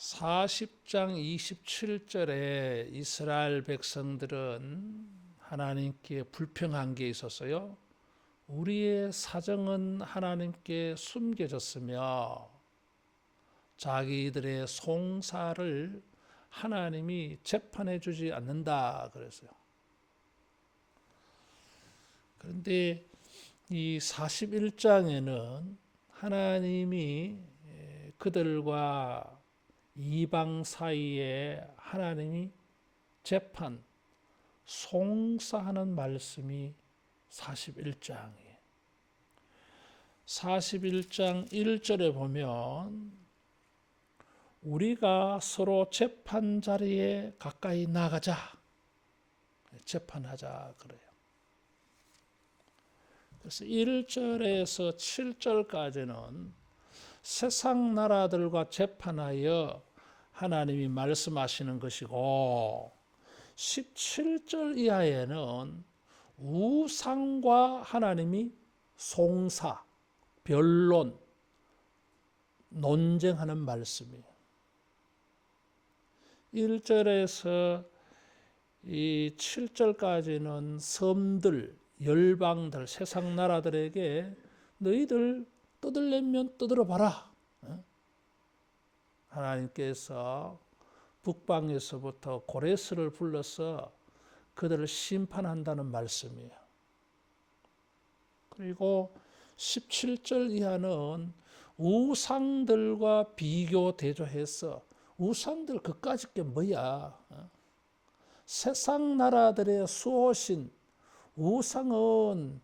40장 27절에 이스라엘 백성들은 하나님께 불평한 게 있었어요. 우리의 사정은 하나님께 숨겨졌으며 자기들의 송사를 하나님이 재판해 주지 않는다 그랬어요. 그런데 이 41장에는 하나님이 그들과 이방 사이에 하나님이 재판, 송사하는 말씀이 41장이에요. 41장 1절에 보면 우리가 서로 재판 자리에 가까이 나가자. 재판하자 그래요. 그래서 1절에서 7절까지는 세상 나라들과 재판하여 하나님이 말씀하시는 것이고 17절 이하에는 우상과 하나님이 송사, 변론, 논쟁하는 말씀이에요. 1절에서 이 7절까지는 섬들, 열방들, 세상 나라들에게 너희들 떠들려면 떠들어봐라. 하나님께서 북방에서부터 고레스를 불러서 그들을 심판한다는 말씀이에요. 그리고 17절 이하는 우상들과 비교 대조해서 우상들 그까짓 게 뭐야? 세상 나라들의 수호신 우상은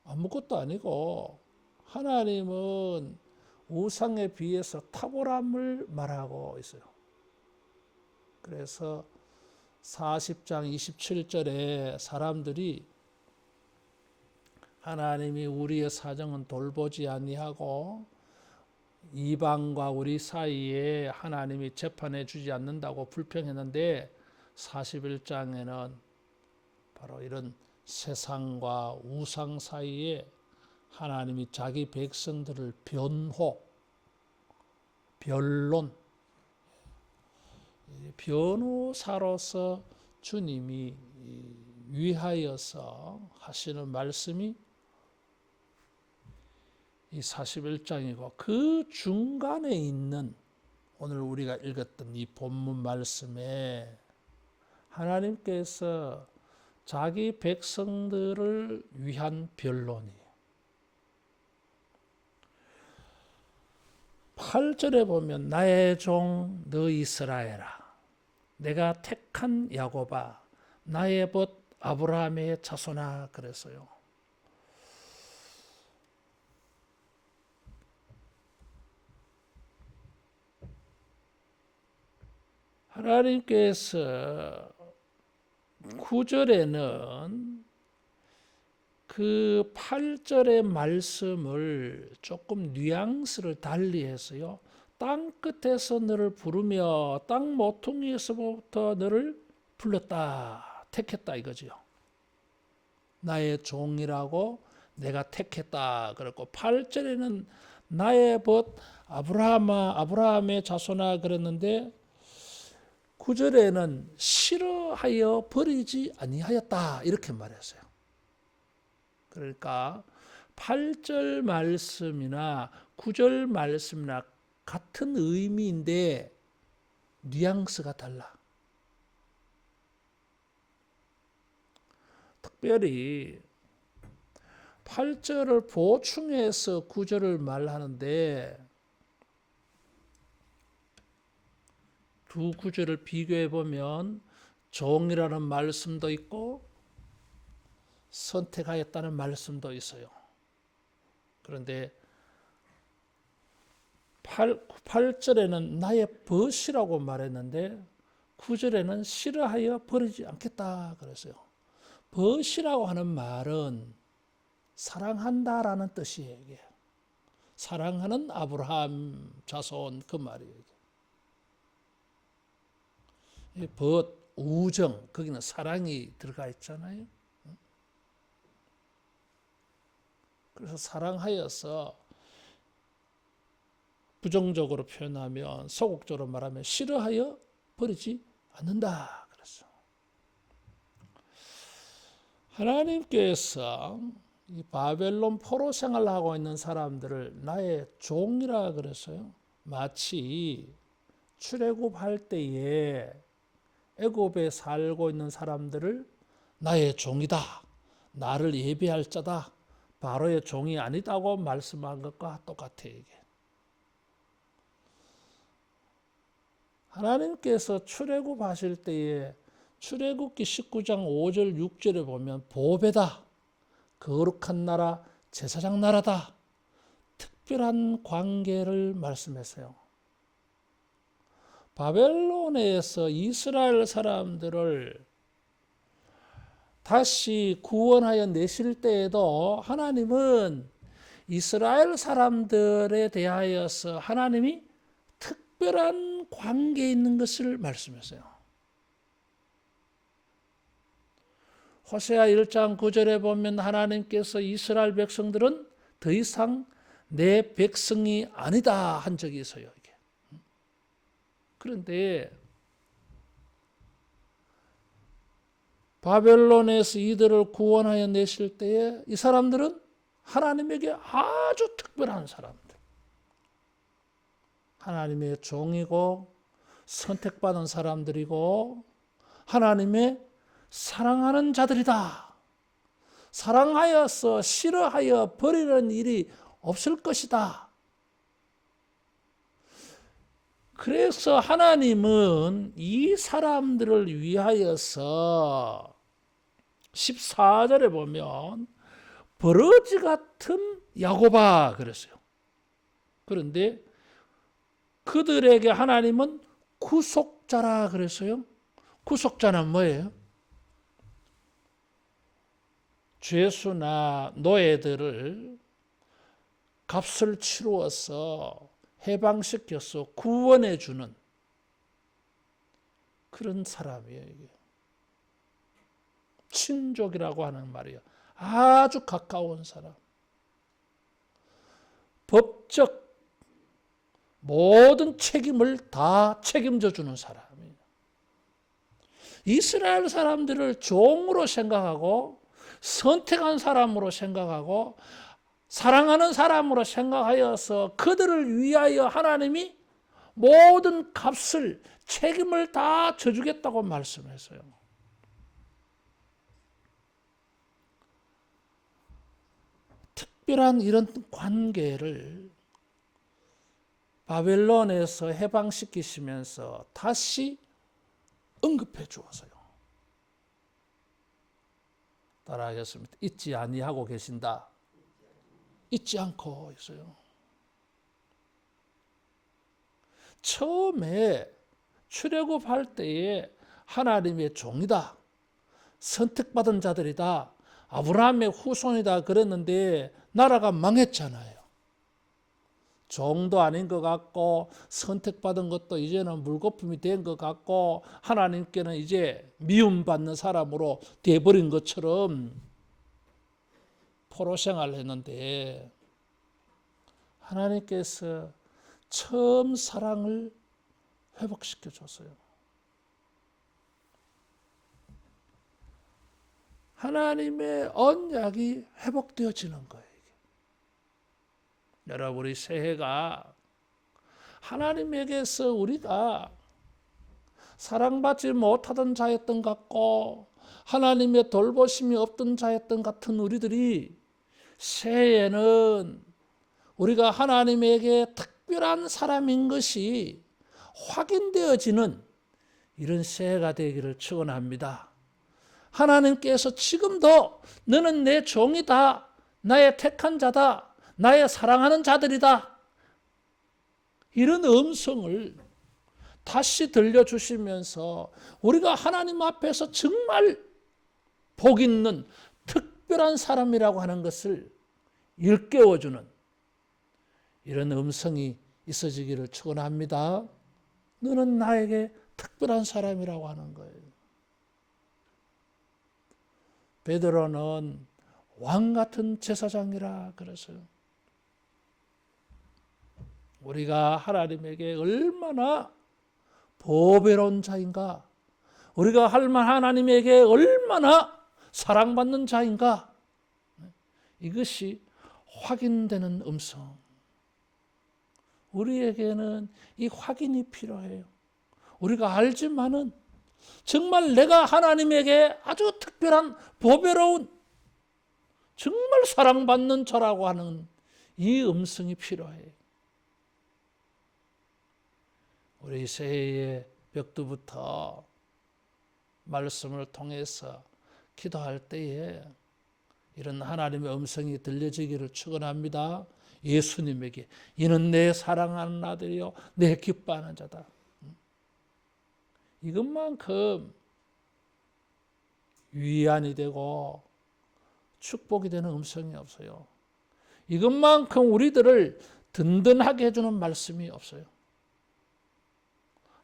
아무것도 아니고 하나님은 우상에 비해서 탁월함을 말하고 있어요. 그래서 40장 27절에 사람들이 하나님이 우리의 사정은 돌보지 아니하고 이방과 우리 사이에 하나님이 재판해 주지 않는다고 불평했는데 41장에는 바로 이런 세상과 우상 사이에 하나님이 자기 백성들을 변호, 변론, 변호사로서 주님이 위하여서 하시는 말씀이 이 41장이고 그 중간에 있는 오늘 우리가 읽었던 이 본문 말씀에 하나님께서 자기 백성들을 위한 변론이에요. 8절에 보면 나의 종 너 이스라엘아 내가 택한 야곱아 나의 벗 아브라함의 자손아 그랬어요. 하나님께서 9절에는 그 8절의 말씀을 조금 뉘앙스를 달리해서요. 땅 끝에서 너를 부르며 땅 모퉁이에서부터 너를 불렀다. 택했다 이거죠. 나의 종이라고 내가 택했다. 그랬고 8절에는 나의 벗 아브라함의 자손아 그랬는데 9절에는 싫어하여 버리지 아니하였다. 이렇게 말했어요. 그러니까 8절 말씀이나 9절 말씀이나 같은 의미인데 뉘앙스가 달라. 특별히 8절을 보충해서 9절을 말하는데 두 구절을 비교해 보면 종이라는 말씀도 있고 선택하였다는 말씀도 있어요. 그런데 8절에는 나의 벗이라고 말했는데 9절에는 싫어하여 버리지 않겠다 그랬어요. 벗이라고 하는 말은 사랑한다라는 뜻이에요. 이게. 사랑하는 아브라함 자손 그 말이에요. 벗, 우정, 거기는 사랑이 들어가 있잖아요. 그래서 사랑하여서 부정적으로 표현하면, 소극적으로 말하면 싫어하여 버리지 않는다 그랬어. 하나님께서 이 바벨론 포로 생활하고 있는 사람들을 나의 종이라 그랬어요. 마치 출애굽할 때에 애굽에 살고 있는 사람들을 나의 종이다, 나를 예비할 자다, 바로의 종이 아니다고 말씀한 것과 똑같아 이게. 하나님께서 출애굽하실 때에 출애굽기 19장 5절 6절에 보면 보배다, 거룩한 나라, 제사장 나라다, 특별한 관계를 말씀했어요. 바벨론에서 이스라엘 사람들을 다시 구원하여 내실 때에도 하나님은 이스라엘 사람들에 대하여서 하나님이 특별한 관계에 있는 것을 말씀했어요. 호세아 1장 9절에 보면 하나님께서 이스라엘 백성들은 더 이상 내 백성이 아니다 한 적이 있어요. 이게. 그런데 바벨론에서 이들을 구원하여 내실 때에 이 사람들은 하나님에게 아주 특별한 사람들, 하나님의 종이고 선택받은 사람들이고 하나님의 사랑하는 자들이다. 사랑하여서 싫어하여 버리는 일이 없을 것이다. 그래서 하나님은 이 사람들을 위하여서 14절에 보면 버러지 같은 야곱아 그랬어요. 그런데 그들에게 하나님은 구속자라 그랬어요. 구속자는 뭐예요? 죄수나 노예들을 값을 치루어서 해방시켜서 구원해 주는 그런 사람이에요. 이게. 친족이라고 하는 말이에요. 아주 가까운 사람. 법적 모든 책임을 다 책임져 주는 사람이에요. 이스라엘 사람들을 종으로 생각하고 선택한 사람으로 생각하고 사랑하는 사람으로 생각하여서 그들을 위하여 하나님이 모든 값을 책임을 다 져주겠다고 말씀했어요. 특별한 이런 관계를 바벨론에서 해방시키시면서 다시 언급해 주었어요. 따라하겠습니다. 잊지 아니하고 계신다. 잊지 않고 있어요. 처음에 출애굽할 때에 하나님의 종이다, 선택받은 자들이다, 아브라함의 후손이다 그랬는데 나라가 망했잖아요. 종도 아닌 것 같고 선택받은 것도 이제는 물거품이 된 것 같고 하나님께는 이제 미움받는 사람으로 돼버린 것처럼 포로 생활을 했는데 하나님께서 처음 사랑을 회복시켜 줬어요. 하나님의 언약이 회복되어지는 거예요. 여러분, 우리 새해가 하나님에게서 우리가 사랑받지 못하던 자였던 것 같고 하나님의 돌보심이 없던 자였던 같은 우리들이 새해에는 우리가 하나님에게 특별한 사람인 것이 확인되어지는 이런 새해가 되기를 축원합니다. 하나님께서 지금도 너는 내 종이다, 나의 택한 자다, 나의 사랑하는 자들이다, 이런 음성을 다시 들려주시면서 우리가 하나님 앞에서 정말 복 있는 특별한 사람이라고 하는 것을 일깨워주는 이런 음성이 있어지기를 축원합니다. 너는 나에게 특별한 사람이라고 하는 거예요. 베드로는 왕 같은 제사장이라 그랬어요. 우리가 하나님에게 얼마나 보배로운 자인가, 우리가 하나님에게 얼마나 사랑받는 자인가, 이것이 확인되는 음성. 우리에게는 이 확인이 필요해요. 우리가 알지만은 정말 내가 하나님에게 아주 특별한 보배로운 정말 사랑받는 자라고 하는 이 음성이 필요해요. 우리 새해의 벽두부터 말씀을 통해서 기도할 때에 이런 하나님의 음성이 들려지기를 축원합니다. 예수님에게 이는 내 사랑하는 아들이요 내 기뻐하는 자다. 이것만큼 위안이 되고 축복이 되는 음성이 없어요. 이것만큼 우리들을 든든하게 해주는 말씀이 없어요.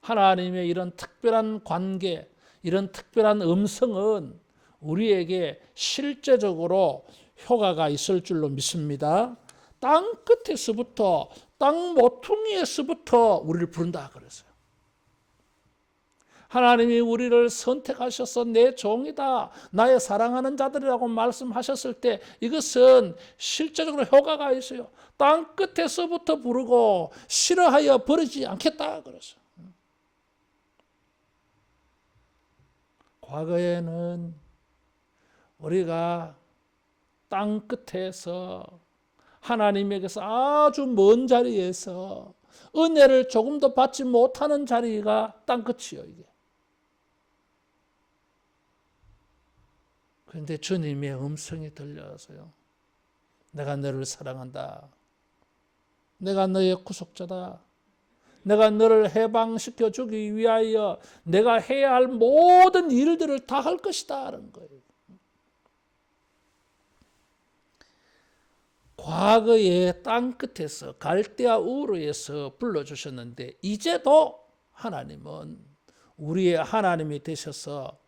하나님의 이런 특별한 관계, 이런 특별한 음성은 우리에게 실제적으로 효과가 있을 줄로 믿습니다. 땅 끝에서부터, 땅 모퉁이에서부터 우리를 부른다 그랬어요. 하나님이 우리를 선택하셔서 내 종이다, 나의 사랑하는 자들이라고 말씀하셨을 때 이것은 실제적으로 효과가 있어요. 땅 끝에서부터 부르고 싫어하여 버리지 않겠다 그랬어요. 과거에는 우리가 땅 끝에서 하나님에게서 아주 먼 자리에서 은혜를 조금도 받지 못하는 자리가 땅 끝이에요, 이게. 그런데 주님의 음성이 들려서요. 내가 너를 사랑한다. 내가 너의 구속자다. 내가 너를 해방시켜 주기 위하여 내가 해야 할 모든 일들을 다 할 것이다 하는 거예요. 과거의 땅 끝에서 갈대아 우르에서 불러주셨는데 이제도 하나님은 우리의 하나님이 되셔서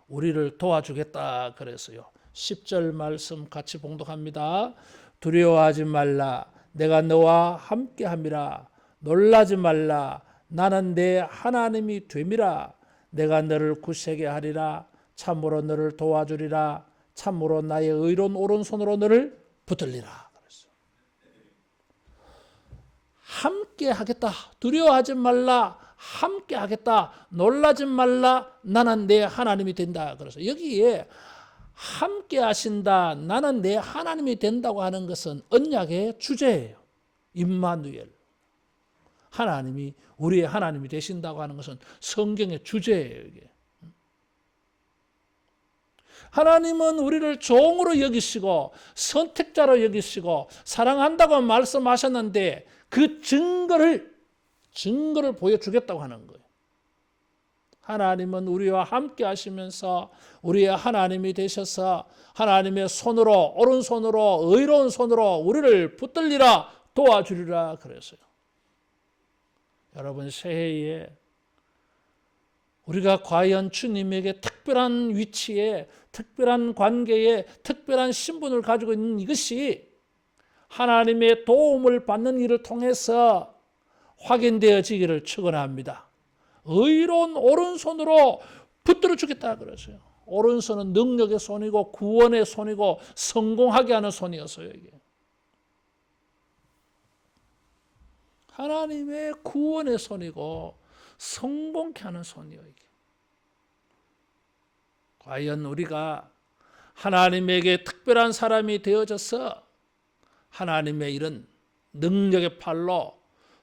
우리를 도와주겠다 그랬어요. 10절 말씀 같이 봉독합니다. 두려워하지 말라. 내가 너와 함께함이라. 놀라지 말라. 나는 내 하나님이 됨이라. 내가 너를 굳세게 하리라. 참으로 너를 도와주리라. 참으로 나의 의로운 오른손으로 너를 붙들리라. 함께 하겠다. 두려워하지 말라. 함께 하겠다. 놀라지 말라. 나는 내 하나님이 된다. 그래서 여기에 함께 하신다. 나는 내 하나님이 된다고 하는 것은 언약의 주제예요. 임마누엘. 하나님이 우리의 하나님이 되신다고 하는 것은 성경의 주제예요. 이게. 하나님은 우리를 종으로 여기시고 선택자로 여기시고 사랑한다고 말씀하셨는데 그 증거를 보여주겠다고 하는 거예요. 하나님은 우리와 함께 하시면서 우리의 하나님이 되셔서 하나님의 손으로 오른손으로 의로운 손으로 우리를 붙들리라 도와주리라 그랬어요. 여러분 새해에 우리가 과연 주님에게 특별한 위치에 특별한 관계에 특별한 신분을 가지고 있는 이것이 하나님의 도움을 받는 일을 통해서 확인되어지기를 축원합니다. 의로운 오른손으로 붙들어 주겠다 그랬어요. 오른손은 능력의 손이고 구원의 손이고 성공하게 하는 손이었어요. 이게. 하나님의 구원의 손이고 성공케 하는 손이에요. 이게. 과연 우리가 하나님에게 특별한 사람이 되어져서 하나님의 이런 능력의 팔로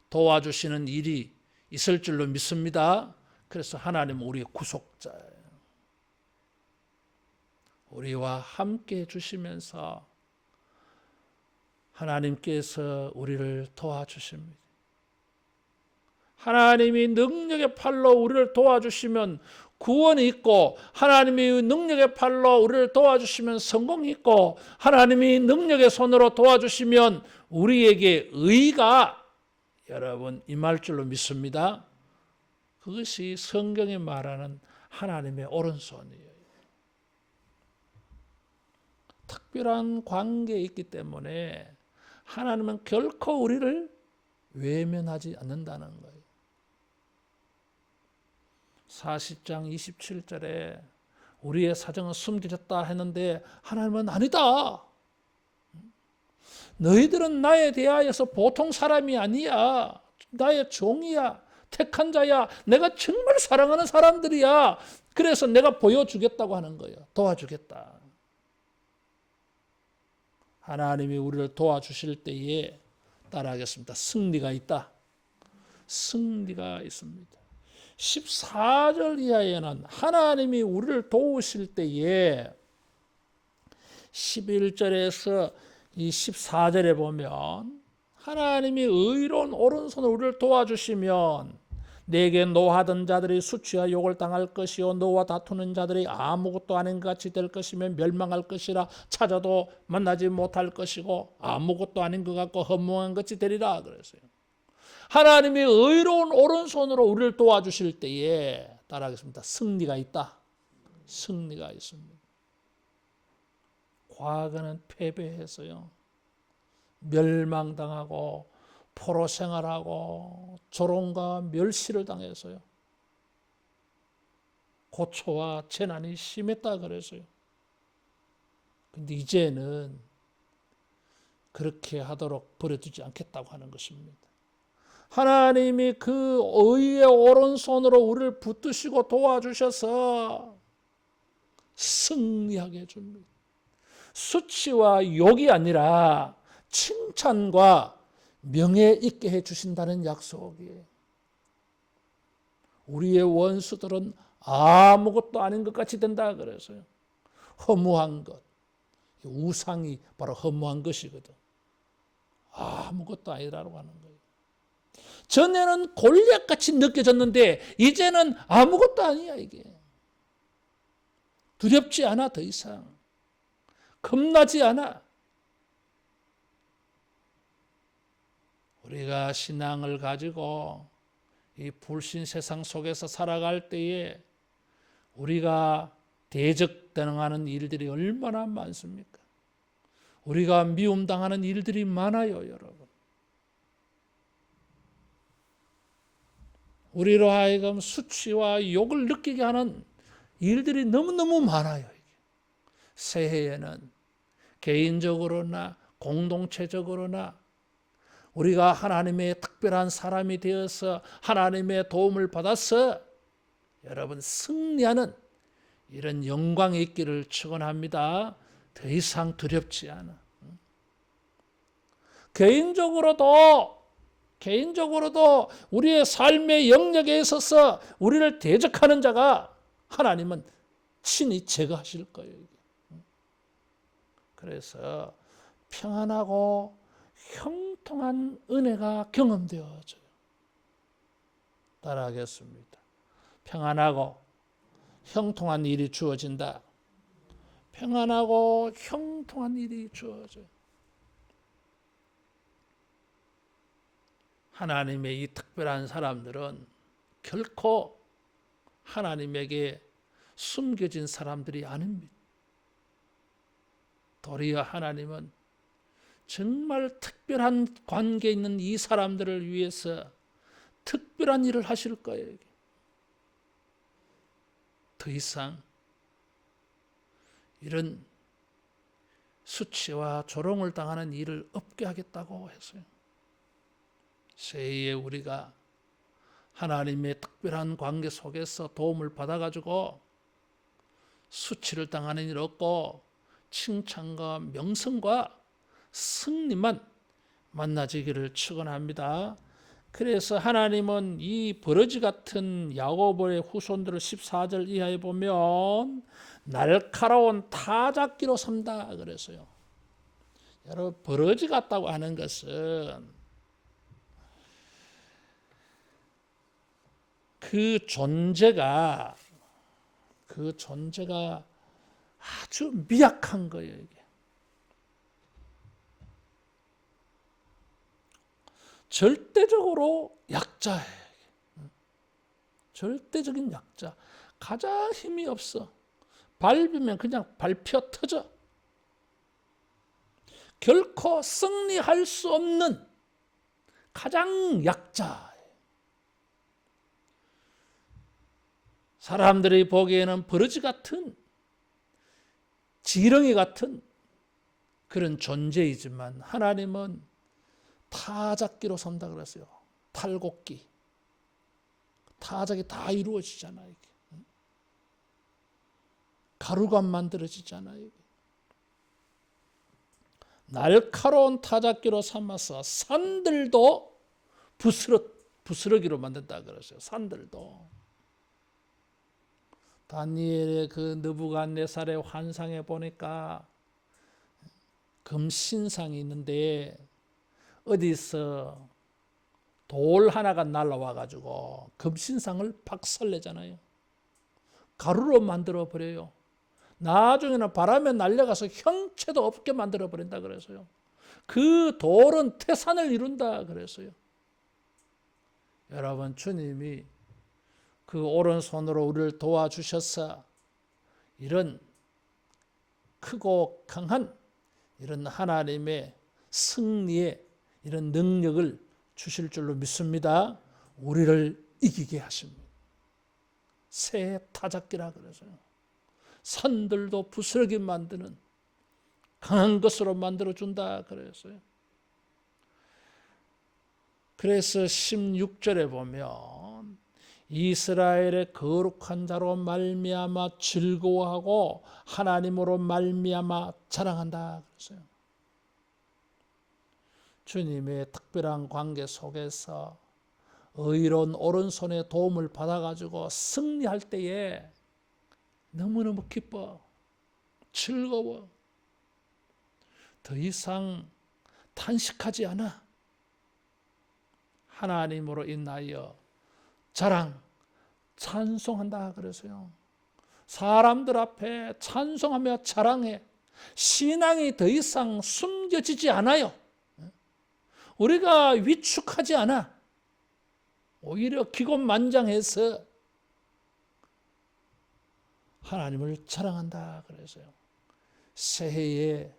도와주시는 일이 있을 줄로 믿습니다. 그래서 하나님은 우리의 구속자예요. 우리와 함께 해주시면서 하나님께서 우리를 도와주십니다. 하나님이 능력의 팔로 우리를 도와주시면 구원이 있고 하나님이 능력의 팔로 우리를 도와주시면 성공이 있고 하나님이 능력의 손으로 도와주시면 우리에게 의가 여러분 임할 줄로 믿습니다. 그것이 성경이 말하는 하나님의 오른손이에요. 특별한 관계에 있기 때문에 하나님은 결코 우리를 외면하지 않는다는 거예요. 40장 27절에 우리의 사정은 숨겨졌다 했는데 하나님은 아니다. 너희들은 나에 대하여서 보통 사람이 아니야. 나의 종이야. 택한 자야. 내가 정말 사랑하는 사람들이야. 그래서 내가 보여주겠다고 하는 거예요. 도와주겠다. 하나님이 우리를 도와주실 때에 따라하겠습니다. 승리가 있다. 승리가 있습니다. 14절 이하에는 하나님이 우리를 도우실 때에 11절에서 이 14절에 보면 하나님이 의로운 오른손으로 우리를 도와주시면 내게 노하던 자들이 수치와 욕을 당할 것이요 너와 다투는 자들이 아무것도 아닌 것 같이 될 것이며 멸망할 것이라 찾아도 만나지 못할 것이고 아무것도 아닌 것 같고 허무한 것이 되리라 그랬어요. 하나님이 의로운 오른손으로 우리를 도와주실 때에 따라하겠습니다. 승리가 있다. 승리가 있습니다. 과거는 패배해서요. 멸망당하고 포로 생활하고 조롱과 멸시를 당해서요. 고초와 재난이 심했다 그래서요. 근데 이제는 그렇게 하도록 버려두지 않겠다고 하는 것입니다. 하나님이 그 의의 오른손으로 우리를 붙드시고 도와주셔서 승리하게 해줍니다. 수치와 욕이 아니라 칭찬과 명예 있게 해주신다는 약속이에요. 우리의 원수들은 아무것도 아닌 것 같이 된다 그래서요. 허무한 것. 우상이 바로 허무한 것이거든. 아무것도 아니라고 하는 거예요. 전에는 골리앗같이 느껴졌는데 이제는 아무것도 아니야 이게. 두렵지 않아 더 이상. 겁나지 않아. 우리가 신앙을 가지고 이 불신 세상 속에서 살아갈 때에 우리가 대적당하는 일들이 얼마나 많습니까? 우리가 미움당하는 일들이 많아요, 여러분. 우리로 하여금 수치와 욕을 느끼게 하는 일들이 너무너무 많아요. 새해에는 개인적으로나 공동체적으로나 우리가 하나님의 특별한 사람이 되어서 하나님의 도움을 받아서 여러분 승리하는 이런 영광이 있기를 축원합니다. 더 이상 두렵지 않아. 개인적으로도 우리의 삶의 영역에 있어서 우리를 대적하는 자가 하나님은 친히 제거하실 거예요. 그래서 평안하고 형통한 은혜가 경험되어져요. 따라하겠습니다. 평안하고 형통한 일이 주어진다. 평안하고 형통한 일이 주어져요. 하나님의 이 특별한 사람들은 결코 하나님에게 숨겨진 사람들이 아닙니다. 도리어 하나님은 정말 특별한 관계에 있는 이 사람들을 위해서 특별한 일을 하실 거예요. 더 이상 이런 수치와 조롱을 당하는 일을 없게 하겠다고 했어요. 새해에 우리가 하나님의 특별한 관계 속에서 도움을 받아가지고 수치를 당하는 일 없고 칭찬과 명성과 승리만 만나지기를 축원합니다. 그래서 하나님은 이 버러지 같은 야곱의 후손들을 14절 이하에 보면 날카로운 타작기로 삼다 그랬어요. 여러분 버러지 같다고 하는 것은 그 존재가 아주 미약한 거예요. 이게. 절대적으로 약자예요. 절대적인 약자. 가장 힘이 없어. 밟으면 그냥 밟혀 터져. 결코 승리할 수 없는 가장 약자, 사람들이 보기에는 버러지 같은, 지렁이 같은 그런 존재이지만 하나님은 타작기로 산다 그랬어요. 탈곡기. 타작이 다 이루어지잖아요. 가루가 만들어지잖아요. 날카로운 타작기로 삼아서 산들도 부스러기로 만든다 그랬어요. 산들도. 다니엘의 그 느부갓네살의 환상에 보니까 금신상이 있는데 어디서 돌 하나가 날라와 가지고 금신상을 박살내잖아요. 가루로 만들어 버려요. 나중에는 바람에 날려가서 형체도 없게 만들어 버린다 그래서요. 그 돌은 태산을 이룬다 그래서요. 여러분, 주님이 그 오른손으로 우리를 도와주셔서 이런 크고 강한 이런 하나님의 승리의 이런 능력을 주실 줄로 믿습니다. 우리를 이기게 하십니다. 새 타작기라 그래서요. 산들도 부스러기 만드는 강한 것으로 만들어준다 그랬어요. 그래서 16절에 보면 이스라엘의 거룩한 자로 말미암아 즐거워하고 하나님으로 말미암아 자랑한다 그랬어요. 주님의 특별한 관계 속에서 의로운 오른손의 도움을 받아가지고 승리할 때에 너무너무 기뻐, 즐거워, 더 이상 탄식하지 않아. 하나님으로 인하여 자랑, 찬송한다 그래서요. 사람들 앞에 찬송하며 자랑해. 신앙이 더 이상 숨겨지지 않아요. 우리가 위축하지 않아. 오히려 기곤만장해서 하나님을 자랑한다 그래서요. 새해에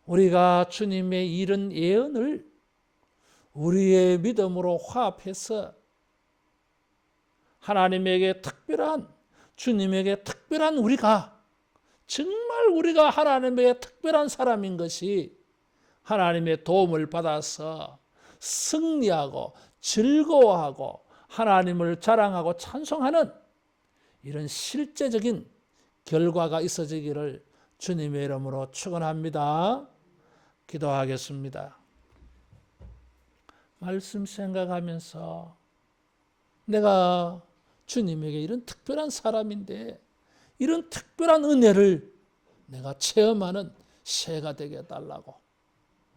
우리가 주님의 이런 예언을 우리의 믿음으로 화합해서 하나님에게 특별한, 주님에게 특별한 우리가, 정말 우리가 하나님에게 특별한 사람인 것이 하나님의 도움을 받아서 승리하고 즐거워하고 하나님을 자랑하고 찬송하는 이런 실제적인 결과가 있어지기를 주님의 이름으로 축원합니다. 기도하겠습니다. 말씀 생각하면서 내가 주님에게 이런 특별한 사람인데 이런 특별한 은혜를 내가 체험하는 새해가 되게 해달라고,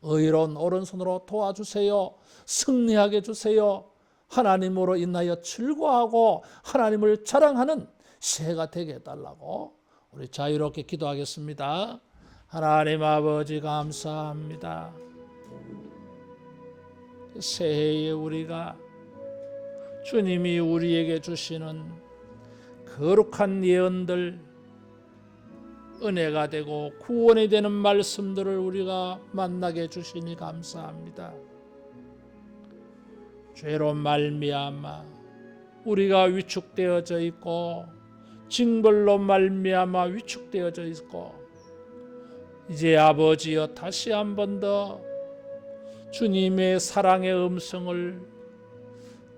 의로운 오른손으로 도와주세요. 승리하게 해주세요. 하나님으로 인하여 즐거워하고 하나님을 자랑하는 새해가 되게 해달라고 우리 자유롭게 기도하겠습니다. 하나님 아버지 감사합니다. 새해에 우리가 주님이 우리에게 주시는 거룩한 예언들, 은혜가 되고 구원이 되는 말씀들을 우리가 만나게 해주시니 감사합니다. 죄로 말미암아 우리가 위축되어져 있고 징벌로 말미암아 위축되어져 있고 이제 아버지여 다시 한 번 더 주님의 사랑의 음성을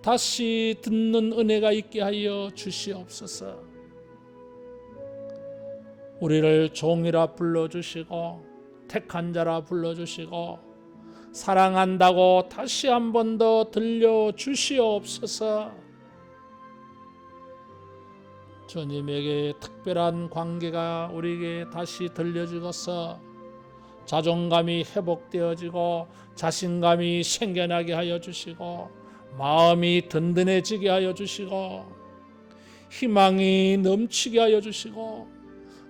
다시 듣는 은혜가 있게 하여 주시옵소서. 우리를 종이라 불러주시고 택한 자라 불러주시고 사랑한다고 다시 한 번 더 들려주시옵소서. 주님에게 특별한 관계가 우리에게 다시 들려주어서 자존감이 회복되어지고 자신감이 생겨나게 하여 주시고 마음이 든든해지게 하여 주시고 희망이 넘치게 하여 주시고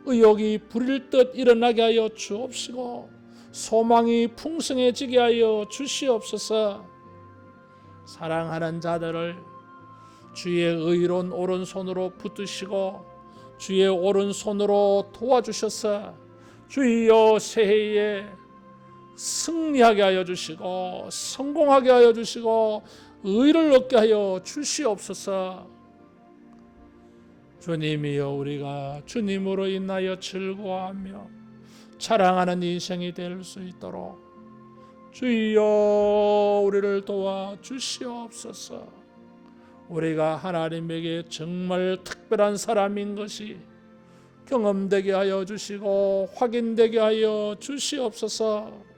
의욕이 부릴 듯 일어나게 하여 주옵시고 소망이 풍성해지게 하여 주시옵소서. 사랑하는 자들을 주의 의로운 오른손으로 붙드시고 주의 오른손으로 도와주셔서 주여 새해에 승리하게 하여 주시고 성공하게 하여 주시고 의를 얻게 하여 주시옵소서. 주님이여, 우리가 주님으로 인하여 즐거워하며 자랑하는 인생이 될 수 있도록 주여 우리를 도와 주시옵소서. 우리가 하나님에게 정말 특별한 사람인 것이 경험되게 하여 주시고 확인되게 하여 주시옵소서.